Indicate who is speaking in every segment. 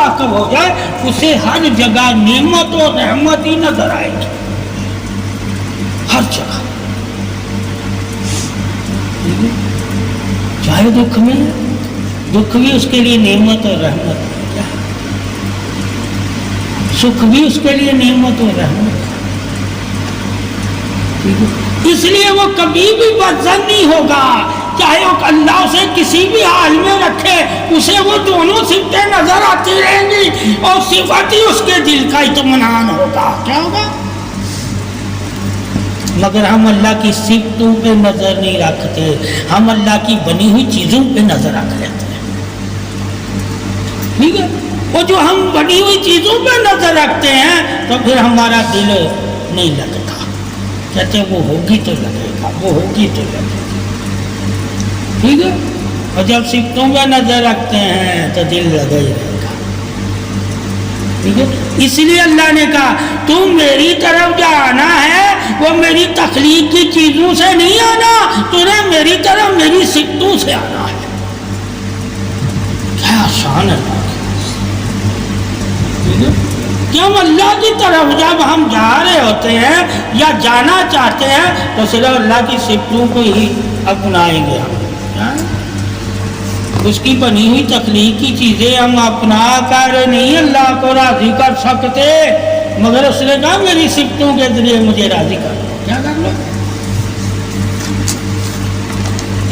Speaker 1: مراقب ہو جائے اسے ہر جگہ نعمت و رحمت ہی نظر آئے گی، ہر جگہ، چاہے دکھ میں، دکھ بھی اس کے لیے نعمت اور رحمت ہے، سکھ بھی اس کے لیے نعمت اور رحمت ہے، اس لیے وہ کبھی بھی بدظن نہیں ہوگا، چاہے وہ اللہ اسے کسی بھی حال میں رکھے اسے وہ دونوں صفتیں نظر آتی رہیں گی اور صفت ہی اس کے دل کا اطمینان ہوگا۔ کیا ہوگا؟ مگر ہم اللہ کی صفتوں پہ نظر نہیں رکھتے، ہم اللہ کی بنی ہوئی چیزوں پہ نظر رکھ لیتے ہیں، ٹھیک ہے؟ وہ جو ہم بنی ہوئی چیزوں پہ نظر رکھتے ہیں تو پھر ہمارا دل نہیں لگتا، کہتے ہیں وہ ہوگی تو لگے گا، وہ ہوگی تو لگے گا، ٹھیک ہے؟ اور جب صفتوں پہ نظر رکھتے ہیں تو دل لگا ہی رہے گا، ٹھیک ہے؟ اس لیے اللہ نے کہا تم میری طرف جو آنا ہے وہ میری تخلیق کی چیزوں سے نہیں آنا، تمہیں میری طرف میری صفتوں سے آنا ہے۔ کیا شان ہے اللہ کی، کہ ہم اللہ کی طرف جب ہم جا رہے ہوتے ہیں یا جانا چاہتے ہیں تو صرف اللہ کی صفتوں کو ہی اپنائیں گے، ہم اس کی بنی ہوئی تخلیقی چیزیں ہم اپنا کر نہیں اللہ کو راضی کر سکتے، مگر اس نے کہا میری صفتوں کے ذریعے مجھے راضی کر لو، کیا کر لو؟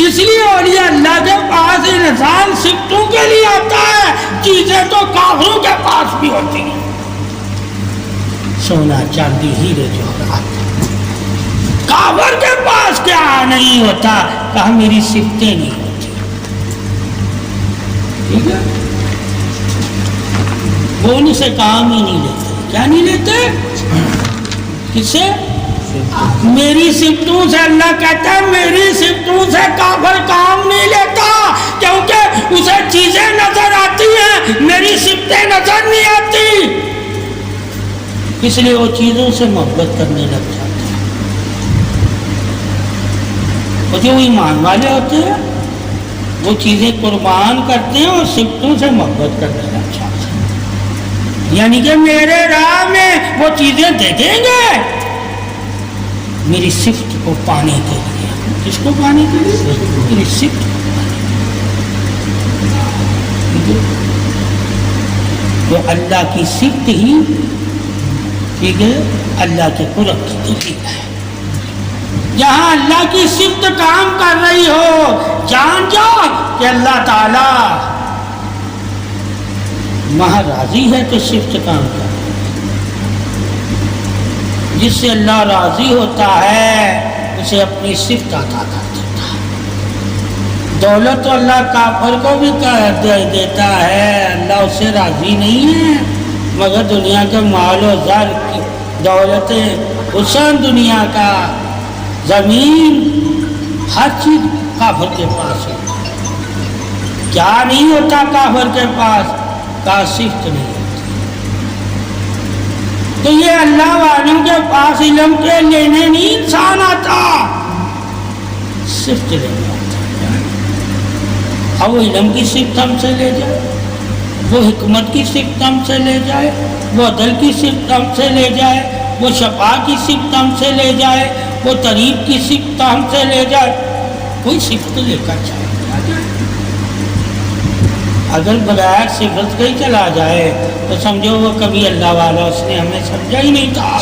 Speaker 1: اس لیے اولیاء اللہ کے پاس انسان صفتوں کے لیے آتا ہے، چیزیں تو کافروں کے پاس بھی ہوتی ہیں، سونا چاندی ہیرے جواہرات، کافر کے پاس کیا نہیں ہوتا، کہا میری صفتیں نہیں ہوتی، ٹھیک ہے؟ وہ ان سے کام ہی نہیں لیتے، کیا نہیں لیتے؟ کس سے؟ میری صفتوں سے، اللہ کہتا ہے میری صفتوں سے کافر کام نہیں لیتا، کیونکہ اسے چیزیں نظر آتی ہیں، میری صفتیں نظر نہیں آتی، اس لیے وہ چیزوں سے محبت کرنے لگ جاتے ہیں۔ اور جو ایمان والے ہوتے ہیں وہ چیزیں قربان کرتے ہیں اور صفتوں سے محبت کرنے لگ جاتے ہیں، یعنی کہ میرے راہ میں وہ چیزیں دیکھیں گے میری صفت کو پانے کے لیے، کس کو پانے کے لیے؟ میری صفت کو پانے کے لیے، تو اللہ کی صفت ہی، ٹھیک ہے، اللہ کے قرب کی دلیل ہے۔ جہاں اللہ کی صفت کام کر رہی ہو جان جاؤ کہ اللہ تعالی وہاں راضی ہے تو صفت کام کر رہی ہے، جس سے اللہ راضی ہوتا ہے اسے اپنی صفت عطا کر دیتا ہے۔ دولت تو اللہ کافر کو بھی دیتا ہے، اللہ اس سے راضی نہیں ہے، مگر دنیا کے مال و زر کی دولتیں، حسن دنیا کا، زمین، ہر چیز کافر کے پاس ہے۔ کیا نہیں ہوتا کافر کے پاس؟ کا صفت نہیں ہوتی۔ تو یہ اللہ والوں کے پاس علم کے لینے نہیں انسان آتا، صفت لینے آتا ہے۔ اب وہ علم کی صفت ہم سے لے جائے، وہ حکمت کی صفت ہم سے لے جائے، وہ عدل کی صفت ہم سے لے جائے، وہ شفا کی صفت ہم سے لے جائے، وہ طریق کی صفت ہم سے لے جائے، کوئی صفت لے کر چاہے جائے۔ اگر بغیر صفت کا ہی چلا جائے تو سمجھو وہ کبھی اللہ والا اس نے ہمیں سمجھا ہی نہیں تھا،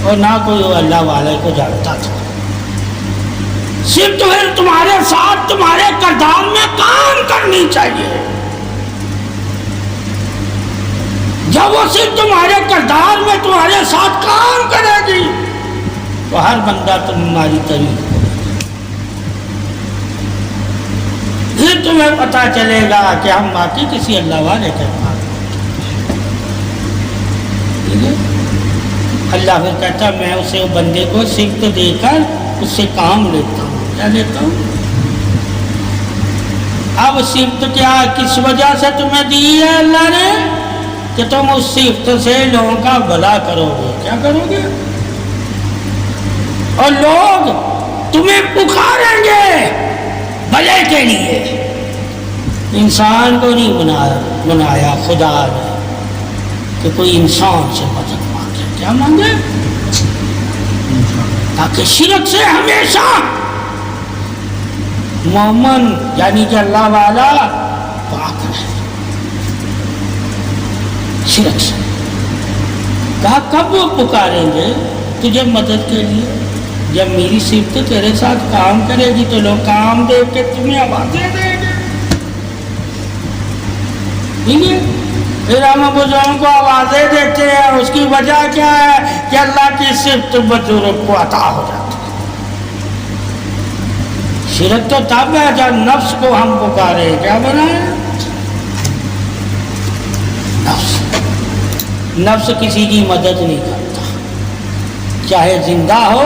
Speaker 1: اور نہ کوئی وہ اللہ والے کو جانتا تھا۔ صرف تمہارے ساتھ تمہارے کردار میں کام کرنی چاہیے۔ جب وہ صرف تمہارے کردار میں تمہارے ساتھ کام کرے گی تو ہر بندہ تمہاری تعریف کرے گا، پھر تمہیں پتا چلے گا کہ ہم باقی کسی اللہ والے کے پاس۔ اللہ پھر کہتا میں اسے بندے کو صفت دے کر اس سے کام لیتا ہوں۔ کیا لیتا ہوں؟ اب صفت کیا کس وجہ سے تمہیں دی ہے اللہ نے؟ کہ تم اس صفت سے لوگوں کا بھلا کرو گے۔ کیا کرو گے؟ اور لوگ تمہیں پکاریں گے بھلے کے لیے، انسان کو نہیں بنایا خدا نے کہ کوئی انسان سے مدد مانگے. کیا مانگے؟ تاکہ شرک سے ہمیشہ مومن یعنی کہ اللہ والا پاک رہے شرک سے. کہا کب وہ پکاریں گے تجھے مدد کے لیے؟ جب میری صفت تیرے ساتھ کام کرے گی تو لوگ کام دے کے تمہیں آوازیں دیں گے. ٹھیک ہے؟ پھر ہم بزرگوں کو آوازیں دیتے ہیں. اس کی وجہ کیا ہے کہ اللہ کی صفت بزرگ کو عطا ہو جاتی ہے. شرک تو تب ہے جب نفس کو ہم پکارے. کیا بنائے؟ نفس کسی کی مدد نہیں کرتا، چاہے زندہ ہو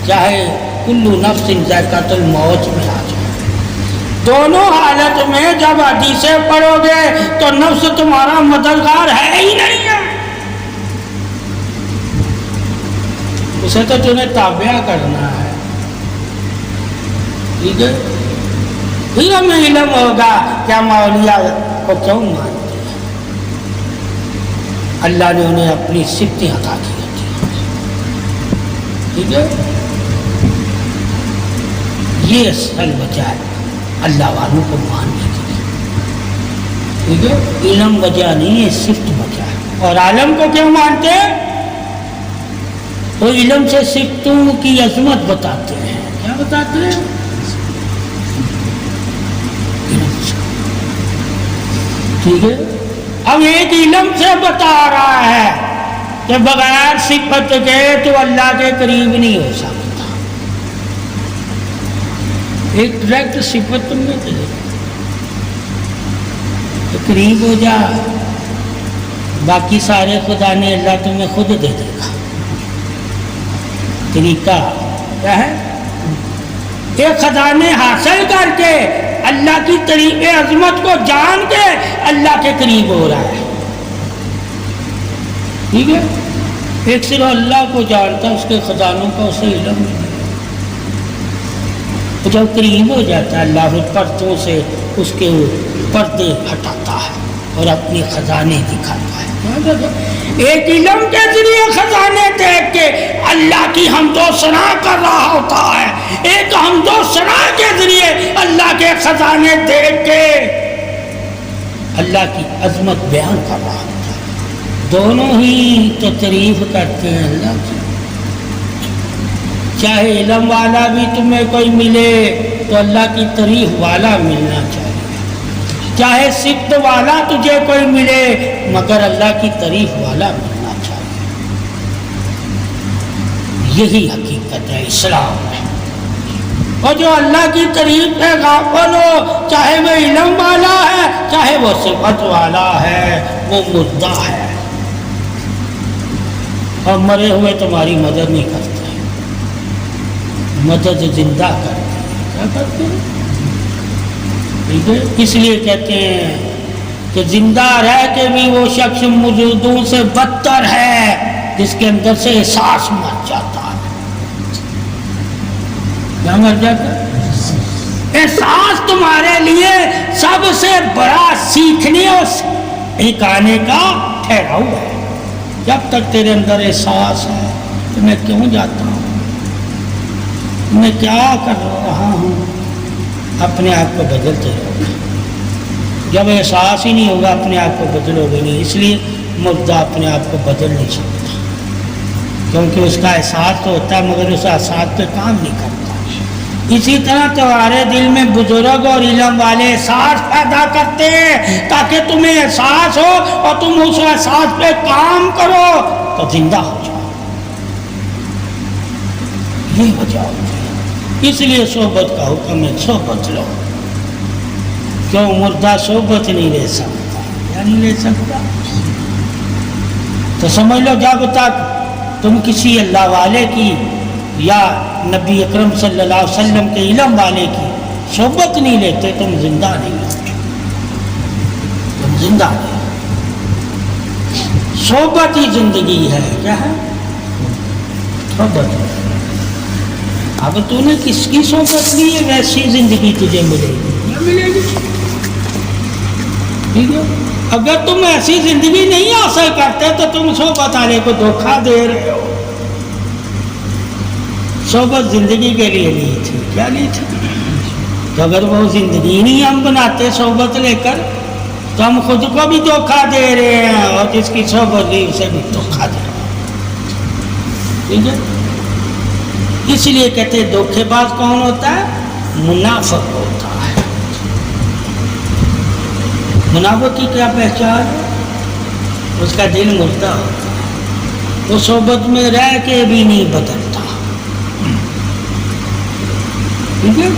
Speaker 1: چاہے کلو نفس ذائقۃ الموت میں آ جائے. دونوں حالت میں جب حدیثیں پڑھو گے تو نفس تمہارا مددگار ہے ہی نہیں ہے. اسے تو تمہیں تابع کرنا ہے. ٹھیک ہے؟ پھر ہمیں علم ہوگا کیا اولیاء کو کیوں مانتے ہیں. اللہ نے انہیں اپنی صفتیں عطا کی ہوتی ہیں. ٹھیک ہے؟ یہ اصل وجہ ہے اللہ والوں کو ماننے کے لیے. ٹھیک ہے؟ علم وجہ نہیں ہے، صفت وجہ ہے. اور عالم کو کیوں مانتے ہیں؟ وہ علم سے صفتوں کی عظمت بتاتے ہیں. کیا بتاتے ہیں؟ ٹھیک ہے؟ اب ایک علم سے بتا رہا ہے کہ بغیر صفت کے تو اللہ کے قریب نہیں ہو سکتا. ایک ڈائریکٹ صفت تم نے دے تو قریب ہو جا. باقی سارے خدا نے اللہ تمہیں خود دے دے گا. طریقہ کیا ہے؟ ایک خزانے حاصل کر کے اللہ کی طریق عظمت کو جان کے اللہ کے قریب ہو رہا ہے. ٹھیک ہے؟ ایک صرف اللہ کو جانتا، اس کے خزانوں کا اسے علم نہیں. جب قریب ہو جاتا ہے اللہ پردوں سے اس کے پردے ہٹاتا ہے اور اپنی خزانے دکھاتا ہے. ایک علم کے ذریعے خزانے دیکھ کے اللہ کی حمد و ثنا کر رہا ہوتا ہے. ایک حمد و ثنا کے ذریعے اللہ کے خزانے دیکھ کے اللہ کی عظمت بیان کر رہا ہوتا ہے. دونوں ہی تو تعریف کرتے ہیں اللہ کی. چاہے علم والا بھی تمہیں کوئی ملے تو اللہ کی تعریف والا ملنا چاہیے. چاہے صفت والا تجھے کوئی ملے مگر اللہ کی تعریف والا ملنا چاہیے. یہی حقیقت ہے اسلام میں. اور جو اللہ کی تعریف پہ غافل ہو، چاہے وہ علم والا ہے چاہے وہ صفت والا ہے، وہ مردہ ہے اور مرے ہوئے تمہاری مدد نہیں کرتے. مدد زندہ کرتے ہیں. کیا کرتے ہیں؟ ٹھیک ہے؟ اس لیے کہتے ہیں کہ زندہ رہ کے بھی وہ شخص موجودوں سے بدتر ہے جس کے اندر سے احساس مر جاتا ہے. کیا مر جاتا ہے؟ احساس تمہارے لیے سب سے بڑا سیکھنے اور سکھانے کا ٹھہراؤ ہے. جب تک تیرے اندر احساس ہے تو میں کیوں جاتا ہوں، میں کیا کر رہا ہوں، اپنے آپ کو بدلتے رہو. جب احساس ہی نہیں ہوگا اپنے آپ کو بدلو گے نہیں. اس لیے مردہ اپنے آپ کو بدل نہیں سکتا کیونکہ اس کا احساس تو ہوتا ہے مگر اس احساس پہ کام نہیں کرتا. اسی طرح تمہارے دل میں بزرگ اور علم والے احساس پیدا کرتے ہیں تاکہ تمہیں احساس ہو اور تم اس احساس پہ کام کرو تو زندہ ہو جاؤ. یہ وجہ ہوتی ہے. اس لیے صحبت کا حکم ہے، صحبت لو. کیوں مردہ صحبت نہیں لے سکتا؟ یا نہیں لے سکتا تو سمجھ لو جب تک تم کسی اللہ والے کی یا نبی اکرم صلی اللہ علیہ وسلم کے علم والے کی صحبت نہیں لیتے تم زندہ نہیں ہوتے. تم زندہ نہیں. صحبت ہی زندگی ہے. کیا ہے؟ صحبت. اب تو نے کس کی صحبت لی ہے ویسی زندگی تجھے ملے گی. ملے گی ٹھیک ہے. اگر تم ایسی زندگی نہیں حاصل کرتے تو تم صحبت والے کو دھوکہ دے رہے ہو. صحبت زندگی کے لیے نہیں تھی. کیا نہیں تھی؟ تو اگر وہ زندگی نہیں ہم بناتے صحبت لے کر تو ہم خود کو بھی دھوکہ دے رہے ہیں اور جس کی صحبت لی اسے بھی دھوکہ دے رہے ہیں. ٹھیک ہے. اس لیے کہتے ہیں دھوکے باز کون ہوتا ہے؟ منافق ہوتا ہے. منافق کی کیا پہچان ہے؟ اس کا دل مردہ ہوتا ہے. وہ صحبت میں رہ کے بھی نہیں بدلتا. ٹھیک ہے.